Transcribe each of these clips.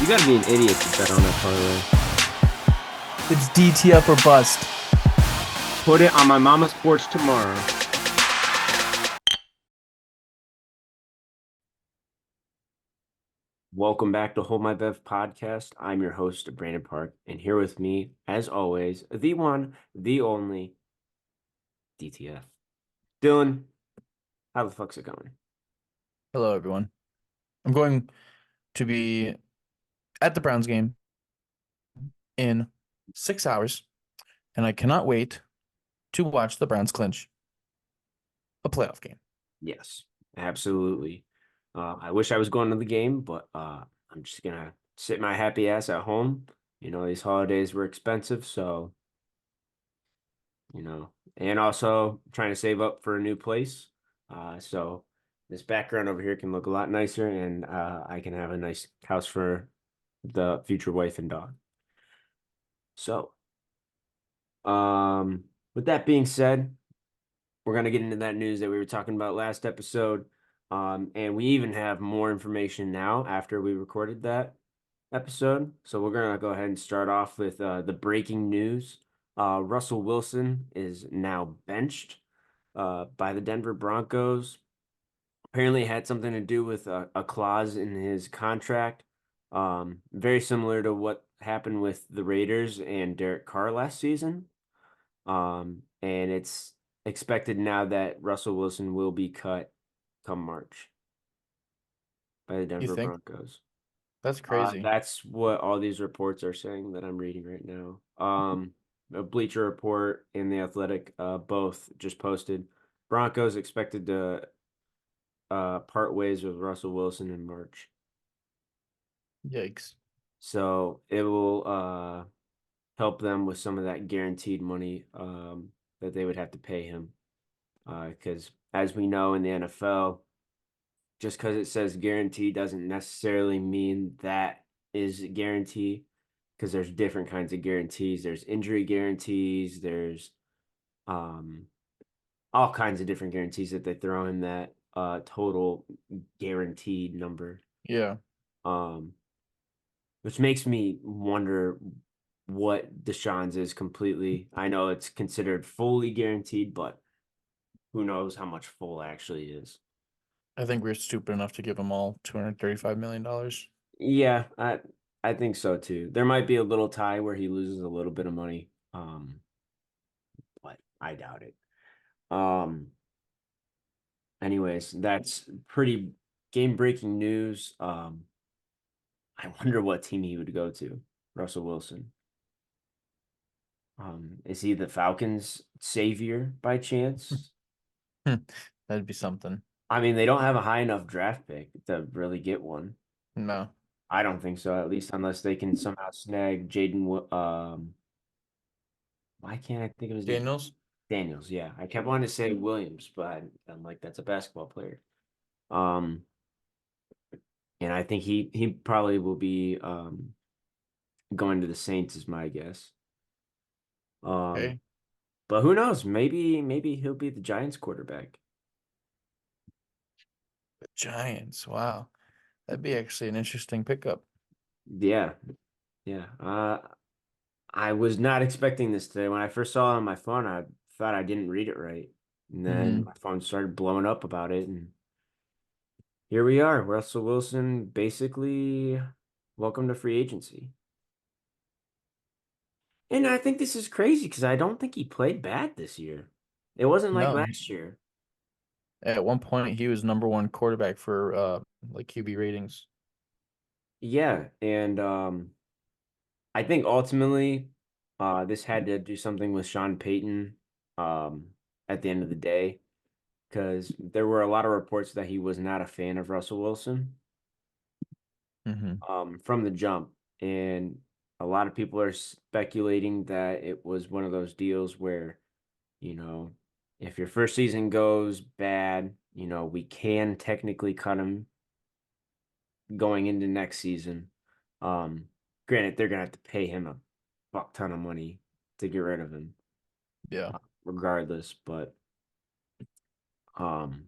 gotta be an idiot to bet on that parlay. It's DTF or bust. Put it on my mama's porch tomorrow. Welcome back to Hold My Bev podcast. I'm your host, Brandon Park, and here with me, as always, the one, the only DTF. Dylan, how the fuck's it going? Hello, everyone. I'm going to be at the Browns game in 6 hours, and I cannot wait to watch the Browns clinch a playoff game. Yes, absolutely. I wish I was going to the game, but I'm just gonna sit my happy ass at home. You know, these holidays were expensive, so and also trying to save up for a new place. So this background over here can look a lot nicer, and I can have a nice house for the future wife and dog. So, with that being said, we're gonna get into that news that we were talking about last episode. And we even have more information now after we recorded that episode. So we're gonna go ahead and start off with the breaking news. Russell Wilson is now benched by the Denver Broncos. Apparently, it had something to do with a clause in his contract, very similar to what happened with the Raiders and Derek Carr last season. And it's expected now that Russell Wilson will be cut come March by the You Denver think? Broncos. That's crazy. That's what all these reports are saying that I'm reading right now. A Bleacher Report and The Athletic both just posted Broncos expected to part ways with Russell Wilson in March. Yikes. So it will help them with some of that guaranteed money that they would have to pay him. Because as we know in the NFL, just because it says guarantee doesn't necessarily mean that is a guarantee, because there's different kinds of guarantees. There's injury guarantees, there's all kinds of different guarantees that they throw in that total guaranteed number. Yeah. Which makes me wonder what Deshaun's is completely. I know it's considered fully guaranteed, but who knows how much full actually is. I think we're stupid enough to give them all $235 million. Yeah, I think so too. There might be a little tie where he loses a little bit of money. But I doubt it. Um Anyways, that's pretty game-breaking news. I wonder what team he would go to, Russell Wilson. Is he the Falcons' savior by chance? That'd be something. I mean, they don't have a high enough draft pick to really get one. No. I don't think so, at least unless they can somehow snag Jaden. Why can't I think of his name? Daniels? Daniels. Yeah, I kept wanting to say Williams, but I'm like, that's a basketball player. Um, and I think he probably will be going to the Saints is my guess. Um, Okay. but who knows? Maybe he'll be the Giants quarterback. The Giants. Wow. That'd be actually an interesting pickup. Yeah, yeah. I was not expecting this today. When I first saw it on my phone, I thought I didn't read it right. And then Mm-hmm. my phone started blowing up about it. And here we are. Russell Wilson, basically, welcome to free agency. And I think this is crazy because I don't think he played bad this year. It wasn't like No. last year. At one point, he was number one quarterback for like QB ratings. Yeah. And I think ultimately, this had to do something with Sean Payton um, at the end of the day. Because there were a lot of reports that he was not a fan of Russell Wilson Mm-hmm. from the jump. And a lot of people are speculating that it was one of those deals where, you know, if your first season goes bad, we can technically cut him going into next season. Um, Granted, they're gonna have to pay him a fuck ton of money to get rid of him, Yeah. regardless. But um,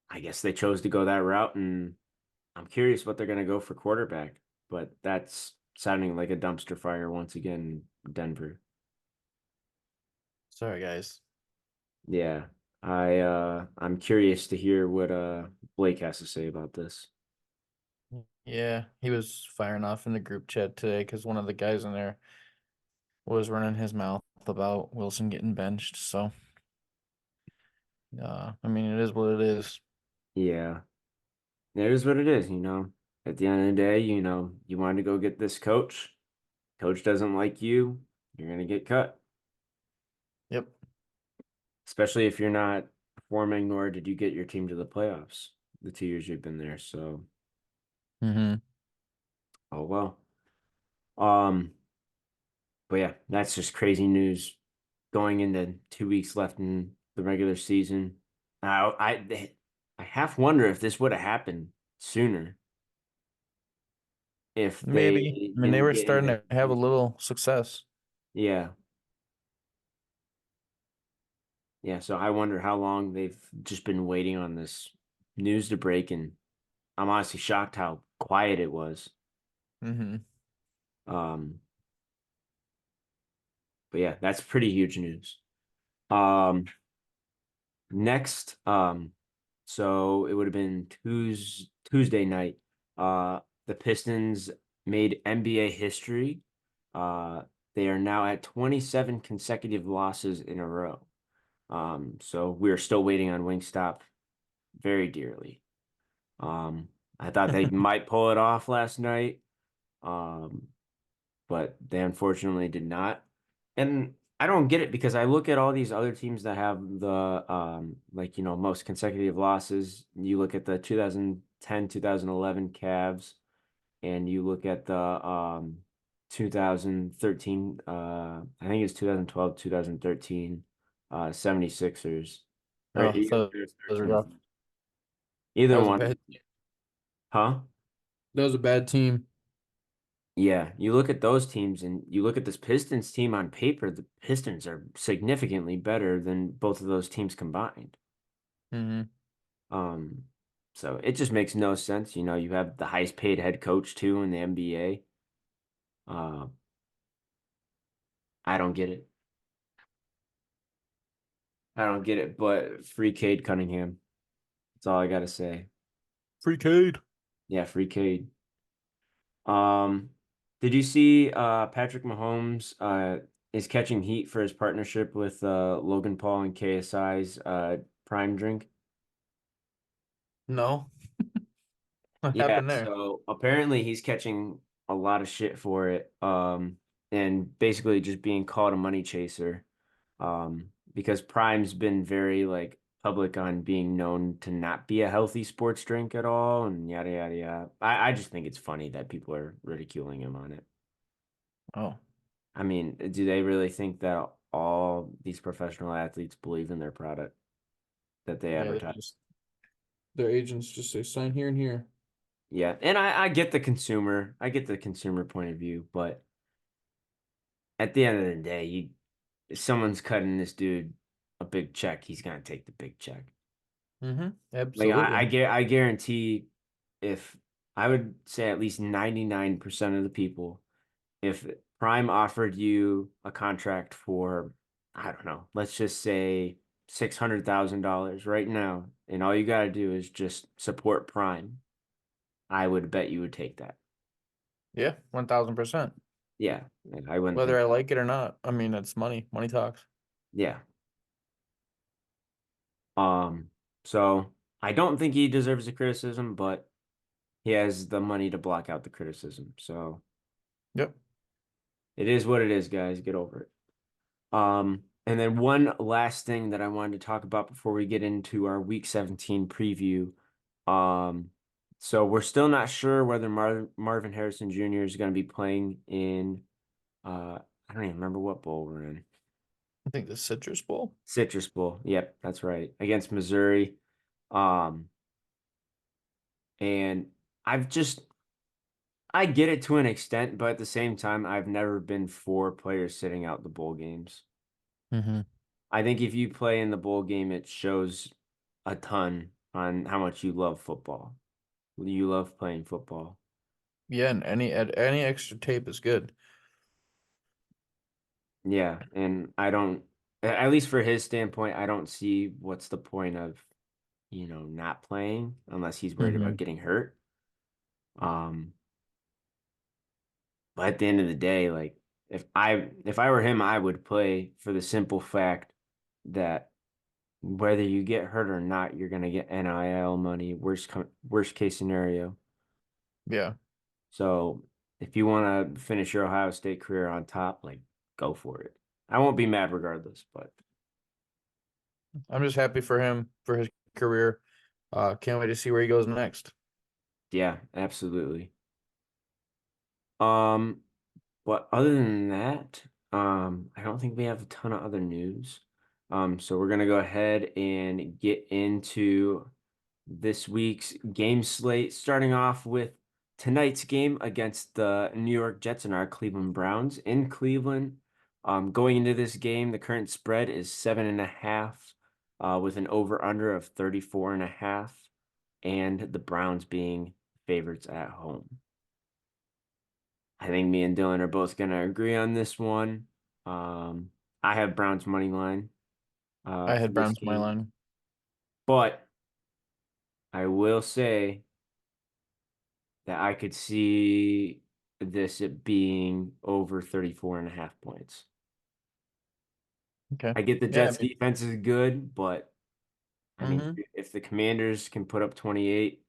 I guess they chose to go that route, and I'm curious what they're gonna go for quarterback. but that's sounding like a dumpster fire once again in Denver. Sorry, guys. Yeah. I'm curious to hear what Blake has to say about this. Yeah, he was firing off in the group chat today because one of the guys in there was running his mouth about Wilson getting benched. So, I mean, it is what it is. Yeah. It is what it is, you know. At the end of the day, you know, you want to go get this coach. Coach doesn't like you, you're gonna get cut. Yep. Especially if you're not performing, nor did you get your team to the playoffs the 2 years you've been there. So, Mm-hmm. oh well. Um, but yeah, that's just crazy news going into 2 weeks left in the regular season. I half wonder if this would have happened sooner if Maybe. they I mean, they didn't were get starting into to have a little success. yeah. Yeah, so I wonder how long they've just been waiting on this news to break, and I'm honestly shocked how quiet it was. Mm-hmm. Um, but yeah, that's pretty huge news. Um, next, so it would have been Tuesday night. The Pistons made NBA history. Uh, they are now at 27 consecutive losses in a row. So we're still waiting on Wingstop very dearly. Um, I thought they might pull it off last night, um, but they unfortunately did not. And I don't get it because I look at all these other teams that have the like most consecutive losses. You look at the 2010, 2011 Cavs, and you look at the 2013 I think it's 2012, 2013 76ers or Oh, either so those are 13. rough. That Either was a one, bad. huh? That was a bad team. Yeah, you look at those teams and you look at this Pistons team on paper, the Pistons are significantly better than both of those teams combined. Mm-hmm. Um, so it just makes no sense. You know, you have the highest paid head coach too in the NBA. Uh, I don't get it. I don't get it, but free Cade Cunningham. That's all I gotta say. Free Cade. Yeah, free Cade. Um, did you see Patrick Mahomes is catching heat for his partnership with Logan Paul and KSI's Prime Drink? No. What Yeah, happened there? so apparently he's catching a lot of shit for it. And basically just being called a money chaser. Because Prime's been very like public on being known to not be a healthy sports drink at all and yada yada yada. I just think it's funny that people are ridiculing him on it. Oh, I mean, do they really think that all these professional athletes believe in their product that they yeah, they advertise? just their agents just say sign here and here. Yeah, and I get the consumer. I get the consumer point of view, but at the end of the day, if someone's cutting this dude a big check, he's gonna take the big check. Mm-hmm. Like Absolutely. I guarantee if I would say at least 99% of the people, if Prime offered you a contract for, I don't know, let's just say $600,000 right now, and all you got to do is just support Prime, I would bet you would take that. Yeah, 1000%. Yeah, I wouldn't Whether think. I like it or not. I mean, it's money. Money talks. Yeah. Um, so I don't think he deserves the criticism, but he has the money to block out the criticism. So Yep. it is what it is, guys. Get over it. And then one last thing that I wanted to talk about before we get into our week 17 preview. Um, so we're still not sure whether Marvin Harrison Jr. is going to be playing in I don't even remember what bowl we're in. I think the Citrus Bowl. Citrus Bowl. Yep, that's right. Against Missouri. Um, and I've just I get it to an extent, but at the same time, I've never been for players sitting out the bowl games. Mm-hmm. I think if you play in the bowl game, it shows a ton on how much you love football. You love playing football. Yeah, and any extra tape is good. Yeah, and I don't, at least for his standpoint, I don't see what's the point of, not playing unless he's worried about Hmm. getting hurt. Um, but at the end of the day, like if I were him, I would play for the simple fact that whether you get hurt or not, you're gonna get NIL money, worst case scenario. Yeah, So if you want to finish your Ohio State career on top, like go for it. I won't be mad regardless, but I'm just happy for him for his career. Can't wait to see where he goes next. yeah, absolutely. Um, but other than that, I don't think we have a ton of other news. So we're gonna go ahead and get into this week's game slate, starting off with tonight's game against the New York Jets and our Cleveland Browns in Cleveland. Going into this game, the current spread is 7.5, with an over-under of 34.5, and the Browns being favorites at home. I think me and Dylan are both gonna agree on this one. Um, I have Browns money line I for had this Browns money game, line. but I will say that I could see this it being over 34.5 points. Okay. I get the Yeah, I Jets mean, defense is good, but I mean, hmm if the Commanders can put up 28,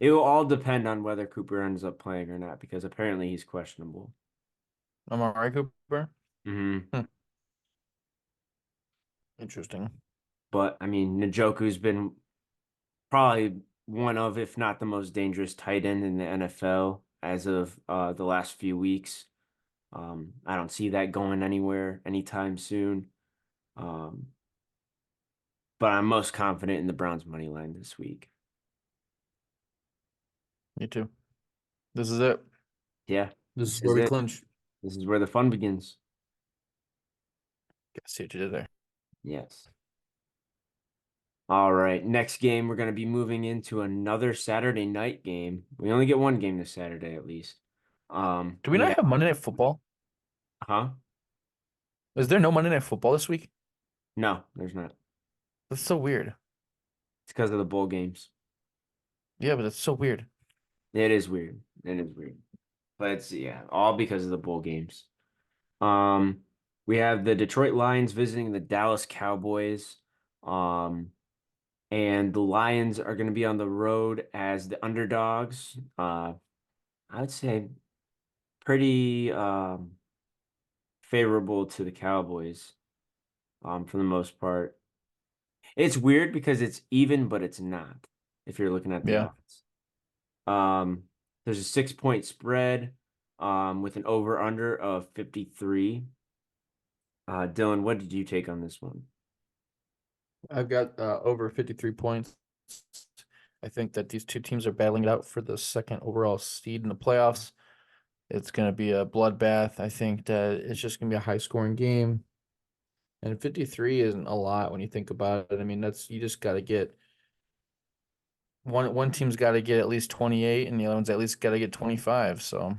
it will all depend on whether Cooper ends up playing or not, because apparently he's questionable. Amari Cooper. Hmm. Hmm. Interesting. But I mean, Njoku's been probably one of, if not the most dangerous tight end in the NFL as of the last few weeks. I don't see that going anywhere anytime soon. Um, but I'm most confident in the Browns money line this week. Me too. This is it. Yeah, This this is where is we it. clinch. This is where the fun begins. See what you did there. Yes. All right. Next game, we're going to be moving into another Saturday night game. We only get one game this Saturday, at least. Do we We not have, have Monday Night Football? huh? Is there no Monday Night Football this week? No, there's not. That's so weird. It's because of the bowl games. Yeah, but that's so weird. It is weird. It is weird. But it's, yeah, all because of the bowl games. Um, we have the Detroit Lions visiting the Dallas Cowboys. Um, and the Lions are going to be on the road as the underdogs. I would say pretty favorable to the Cowboys, for the most part. It's weird because it's even, but it's not if you're looking at the Yeah. odds. Um, there's a 6 point spread, with an over under of 53. Dylan, what did you take on this one? I've got over 53 points. I think that these two teams are battling it out for the second overall seed in the playoffs. It's going to be a bloodbath. I think that it's just going to be a high scoring game. And 53 isn't a lot when you think about it. I mean, that's you just got to get one team's got to get at least 28 and the other one's at least got to get 25. So,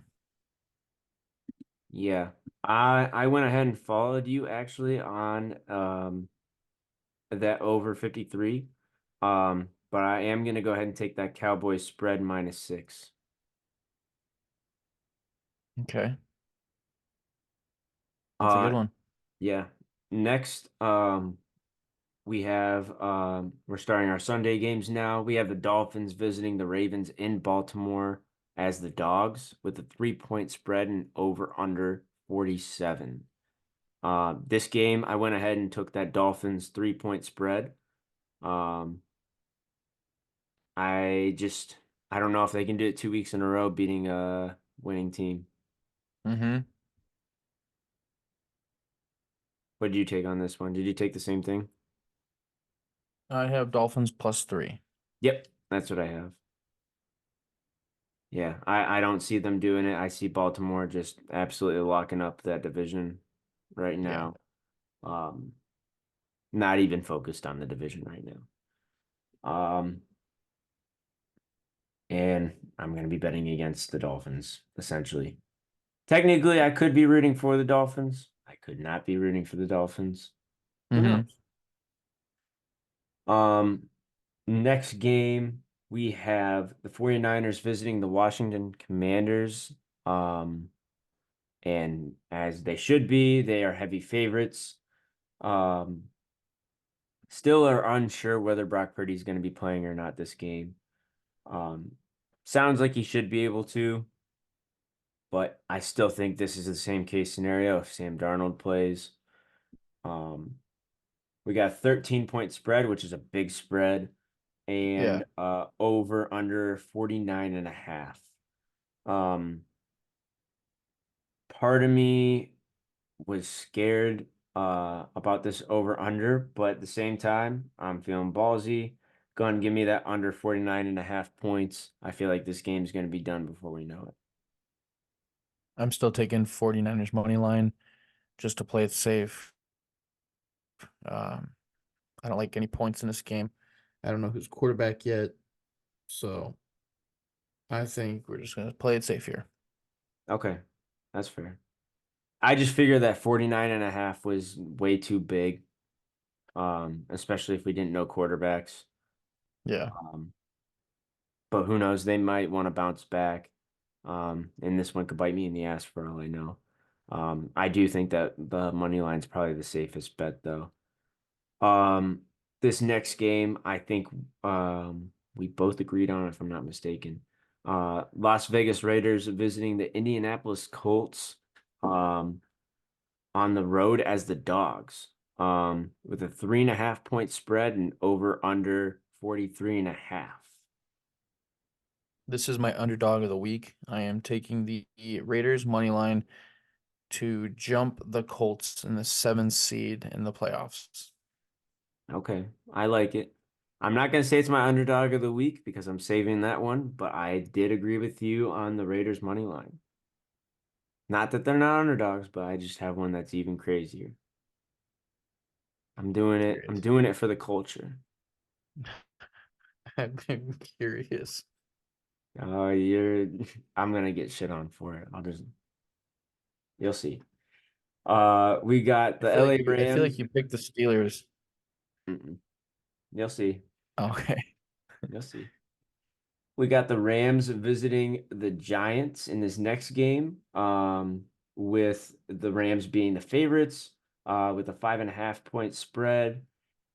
Yeah, I went ahead and followed you actually on that over 53. But I am gonna go ahead and take that Cowboys spread -6. okay. That's a good Uh one. yeah. Next, we're starting our Sunday games now. We have the Dolphins visiting the Ravens in Baltimore as the dogs with a 3 point spread and over under 47. This game I went ahead and took that Dolphins 3 point spread. Um, I just I don't know if they can do it 2 weeks in a row beating a winning team. Mm-hmm. What did you take on this one? Did you take the same thing? I have Dolphins +3. Yep, that's what I have. Yeah, I don't see them doing it. I see Baltimore just absolutely locking up that division right Yeah. now. Um, Not even focused on the division right now. Um, and I'm going to be betting against the Dolphins, essentially. Technically, I could be rooting for the Dolphins. I could not be rooting for the Dolphins. Who Mm-hmm. knows? Um, Next game, we have the 49ers visiting the Washington Commanders. Um, and as they should be, they are heavy favorites. Um, Still are unsure whether Brock Purdy is going to be playing or not this game. Um, Sounds like he should be able to, but I still think this is the same case scenario if Sam Darnold plays. Um, we got 13-point spread, which is a big spread, Yeah. and over under 49 and a half. Um, Part of me was scared about this over under, but at the same time, I'm feeling ballsy. Go ahead and give me that under 49 and a half points. I feel like this game's going to be done before we know it. I'm still taking 49ers money line just to play it safe. Um, I don't like any points in this game. I don't know who's quarterback yet, so I think we're just gonna play it safe here. Okay, that's fair. I just figured that 49 and a half was way too big, especially if we didn't know quarterbacks. Yeah. Um, but who knows? They might want to bounce back. And this one could bite me in the ass for all I know. I do think that the money line's probably the safest bet, though. Um, this next game, I think we both agreed on, if I'm not mistaken. Las Vegas Raiders visiting the Indianapolis Colts on the road as the Dogs, with a 3.5 point spread and over under 43 and a half. This is my underdog of the week. I am taking the Raiders money line to jump the Colts in the 7th seed in the playoffs. Okay, I like it. I'm not gonna say it's my underdog of the week because I'm saving that one, but I did agree with you on the Raiders money line. Not that they're not underdogs, but I just have one that's even crazier. I'm doing it. I'm Curious. doing it for the culture. I'm curious. You're I'm gonna get shit on for it. You'll see. We got the LA I feel Rams. like you picked the Steelers. Mm-mm. You'll see. Okay. You'll see. We got the Rams visiting the Giants in this next game, with the Rams being the favorites, with a 5.5 point spread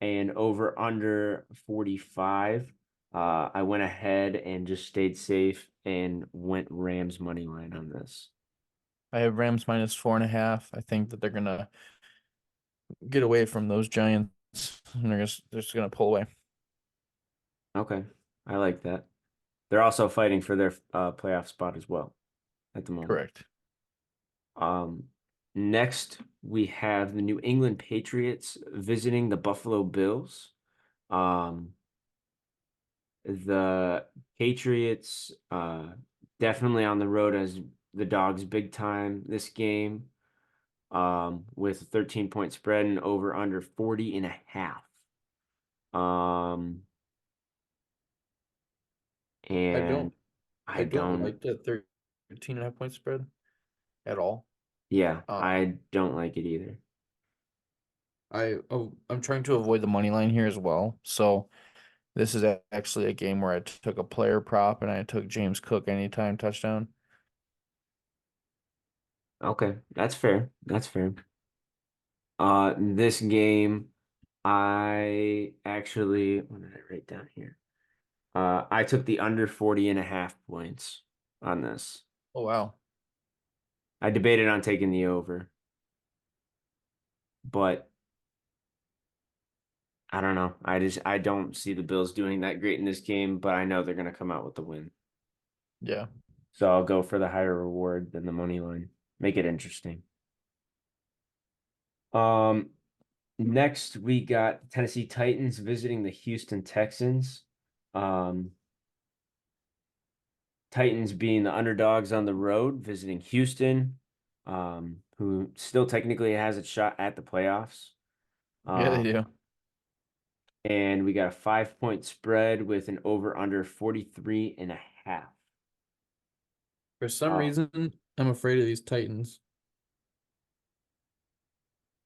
and over under 45. I went ahead and just stayed safe and went Rams money line on this. I have Rams minus 4.5. I think that they're gonna get away from those Giants and they're just gonna pull away. Okay, I like that. They're also fighting for their playoff spot as well at the moment. Correct. Um, Next, we have the New England Patriots visiting the Buffalo Bills. Um, the Patriots definitely on the road as the dogs big time this game, with a 13-point spread and over under 40 and a half. Um, I and don't I I don't don't, like the 13.5 point spread at all. yeah, Um, I don't like it either. I'm trying to avoid the money line here as well. So this is actually a game where I took a player prop and I took James Cook anytime touchdown. Okay, that's fair. That's fair. This game, I actually, what did I write down here? I took the under 40 and a half points on this. Oh wow. I debated on taking the over, but I don't know. I don't see the Bills doing that great in this game, but I know they're gonna come out with the win. Yeah. So I'll go for the higher reward than the money line. Make it interesting. Um, Next we got Tennessee Titans visiting the Houston Texans. Um, Titans being the underdogs on the road, visiting Houston, who still technically has a shot at the playoffs. Yeah, they Um, do. and we got a 5 point spread with an over under 43 and a half. half. For some Uh, reason, I'm afraid of these Titans.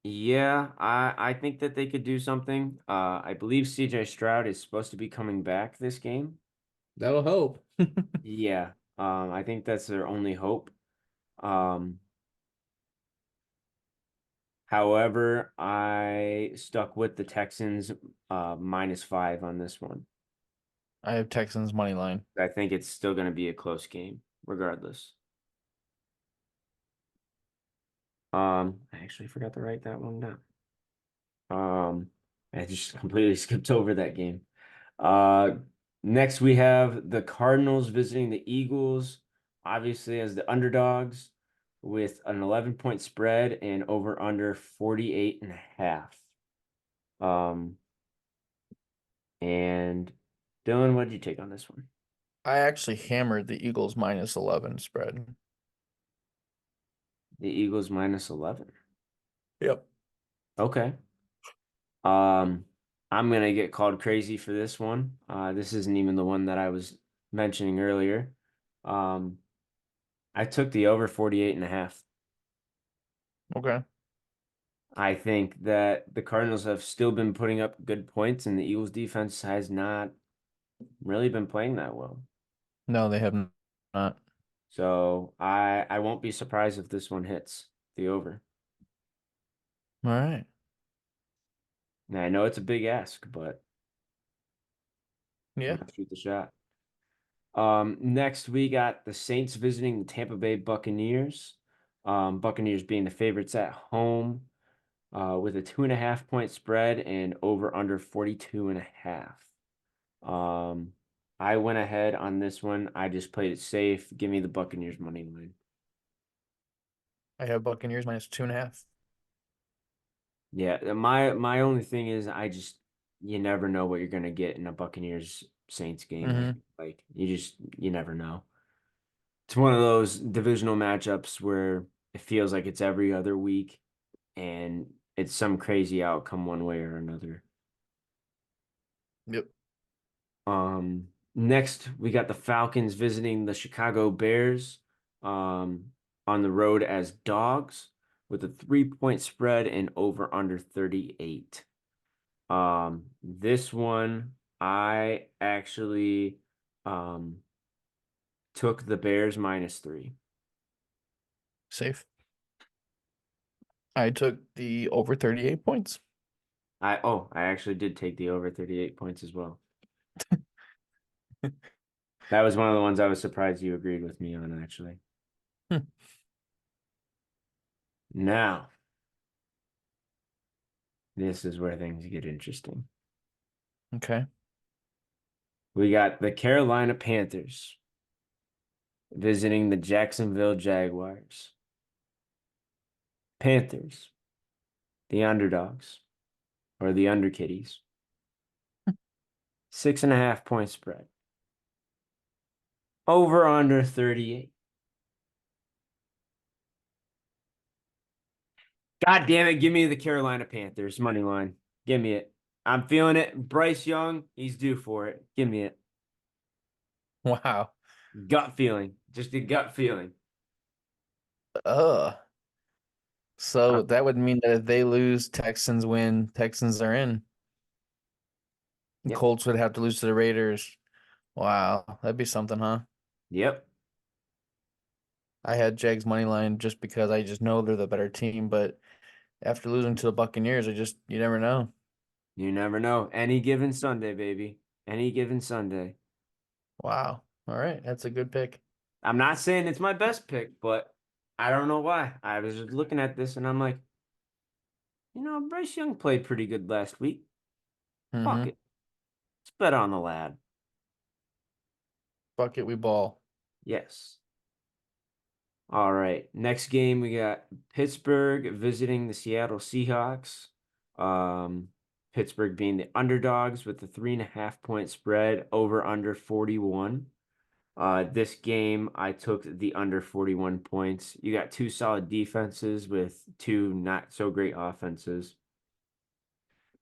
yeah, I think that they could do something. I believe CJ Stroud is supposed to be coming back this game. That'll help. Yeah, I think that's their only hope. Um, However, I stuck with the Texans -5 on this one. I have Texans money line. I think it's still going to be a close game, regardless. I actually forgot to write that one down. I just completely skipped over that game. Uh, Next we have the Cardinals visiting the Eagles, obviously as the underdogs, with an 11-point spread and over under 48.5. Um, and Dylan, what did you take on this one? I actually hammered the Eagles -11 spread. The Eagles -11. Yep. Okay. Um, I'm gonna get called crazy for this one. This isn't even the one that I was mentioning earlier. Um, I took the over 48.5. Okay. I think that the Cardinals have still been putting up good points, and the Eagles defense has not really been playing that well. No, they have not. So I won't be surprised if this one hits the over. All right. Now I know it's a big ask, but I'm Yeah. gonna shoot the shot. Next we got the Saints visiting the Tampa Bay Buccaneers. Buccaneers being the favorites at home, with a 2.5 point spread and over under 42.5. Um, I went ahead on this one. I just played it safe. Give me the Buccaneers money line. I have Buccaneers -2.5. Yeah, my only thing is you never know what you're gonna get in a Buccaneers Saints game. I Mm-hmm. feel like you never know. It's one of those divisional matchups where it feels like it's every other week and it's some crazy outcome one way or another. Yep. Next we got the Falcons visiting the Chicago Bears on the road as dogs with a 3-point spread and over under 38. This one I actually um took the Bears -3. Safe. I took the over 38 points. I actually did take the over 38 points as well. That was one of the ones I was surprised you agreed with me on, actually. Hmm. Now, this is where things get interesting. Okay. We got the Carolina Panthers visiting the Jacksonville Jaguars. Panthers, the underdogs, or the underkitties. 6.5 point spread. Over under 38. God damn it, give me the Carolina Panthers money line. Give me it. I'm feeling it. Bryce Young, he's due for it. Give me it. Wow. Gut feeling. Just a gut feeling. Uh, so Um, that would mean that if they lose, Texans win, Texans are in. yep. Colts would have to lose to the Raiders. Wow, that'd be something, huh? Yep. I had Jags money line just because I just know they're the better team, but after losing to the Buccaneers, you never know. You never know. Any given Sunday, baby. Any given Sunday. Wow. All right, that's a good pick. I'm not saying it's my best pick, but I don't know why. I was just looking at this and I'm like, Bryce Young played pretty good last week. Fuck Mm-hmm. it. It's bet on the lad. Fuck it, we ball. Yes. All right. Next game, we got Pittsburgh visiting the Seattle Seahawks. Um, Pittsburgh being the underdogs with the 3.5 point spread over under 41. This game, I took the under 41 points. You got two solid defenses with two not so great offenses,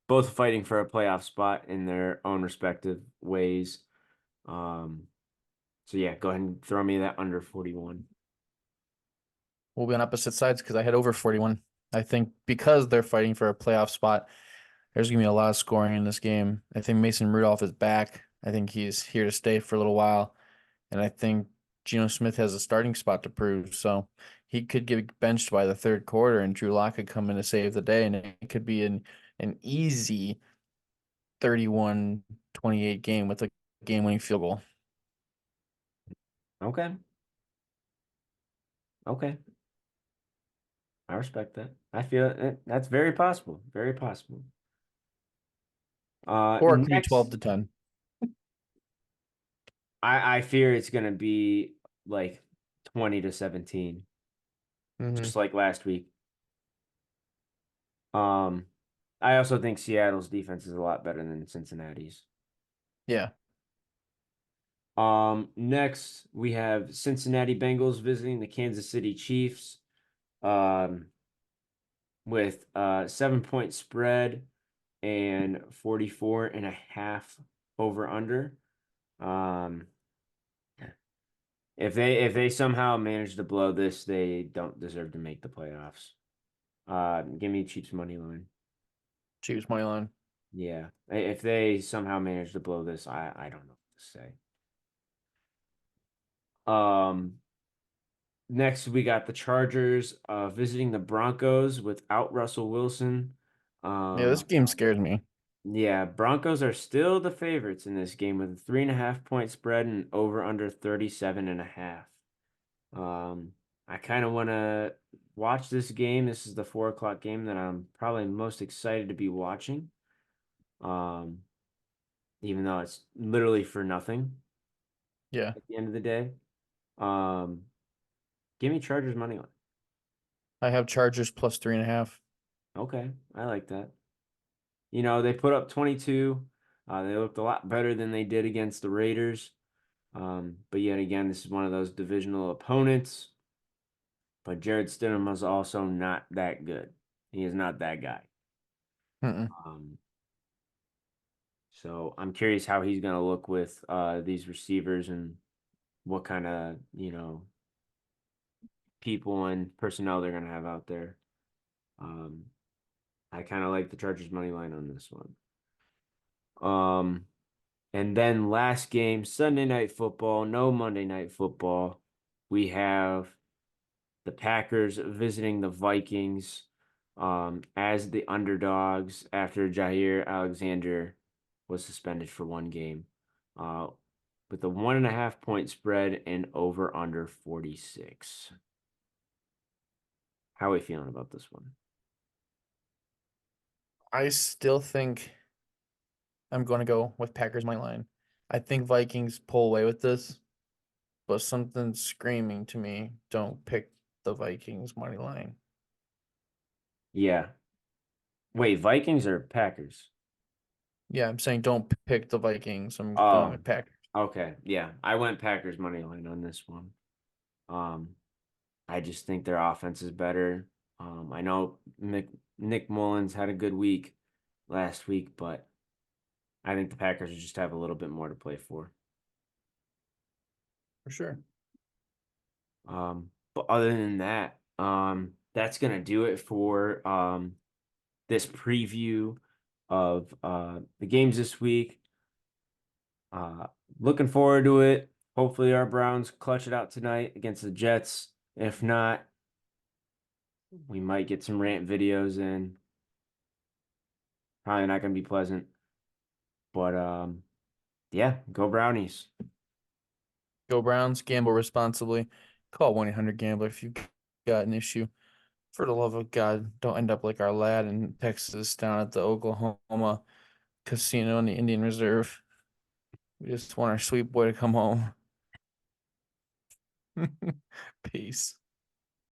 both fighting for a playoff spot in their own respective ways. Um, So yeah, go ahead and throw me that under 41. We'll be on opposite sides because I had over 41. I think because they're fighting for a playoff spot, there's gonna be a lot of scoring in this game. I think Mason Rudolph is back. I think he's here to stay for a little while. And I think Geno Smith has a starting spot to prove. So he could get benched by the third quarter and Drew Lock could come in to save the day. And it could be an easy 31-28 game with a game winning field goal. Okay. Okay. I respect that. I feel that's very possible. Very possible. Or it could be 12 Next, to 10. I fear it's gonna be like 20 to 17, Mm-hmm. just like last week. Um, I also think Seattle's defense is a lot better than Cincinnati's. Yeah. Next we have Cincinnati Bengals visiting the Kansas City Chiefs. Um, with 7 point spread and 44 and a half over under. Um, if they somehow manage to blow this, they don't deserve to make the playoffs. Give me Chiefs money line. Chiefs money line. Yeah, if they somehow manage to blow this, I don't know what to say. Um, Next we got the Chargers visiting the Broncos without Russell Wilson. Yeah, this Um, game scares me. Yeah, Broncos are still the favorites in this game with a 3.5 point spread and over under 37 and a half. I kind of want to watch this game. This is the 4 o'clock game that I'm probably most excited to be watching. Um, Even though it's literally for nothing Yeah. at the end of the day. Um, Give me Chargers money line. I have Chargers plus 3.5. Okay, I like that. You know, they put up 22. They looked a lot better than they did against the Raiders. But yet again, this is one of those divisional opponents. But Jared Stidham is also not that good. He is not that guy. Mm-mm. Um, so I'm curious how he's going to look with these receivers and what kind of, people and personnel they're going to have out there. Um, I kind of like the Chargers money line on this one. Um, and then last game, Sunday night football, no Monday night football. We have the Packers visiting the Vikings as the underdogs after Jair Alexander was suspended for one game uh, with a 1.5 point spread and over under 46. How are we feeling about this one? I still think I'm going to go with Packers money line. I think Vikings pull away with this, but something's screaming to me, don't pick the Vikings money line. Yeah. Wait, Vikings or Packers? Yeah, I'm saying don't pick the Vikings. I'm going Oh, with Packers. okay. Yeah, I went Packers money line on this one. Um, I just think their offense is better. I know Nick Mullins had a good week last week, but I think the Packers just have a little bit more to play for. For sure. But other than that, that's gonna do it for this preview of the games this week. Uh, Looking forward to it. Hopefully, our Browns clutch it out tonight against the Jets. If not, we might get some rant videos in. Probably not gonna be pleasant, but yeah, go Brownies. Go Browns, gamble responsibly. Call 1-800-GAMBLER if you've got an issue. For the love of God, don't end up like our lad in Texas down at the Oklahoma casino in the Indian Reserve. We just want our sweet boy to come home. Peace.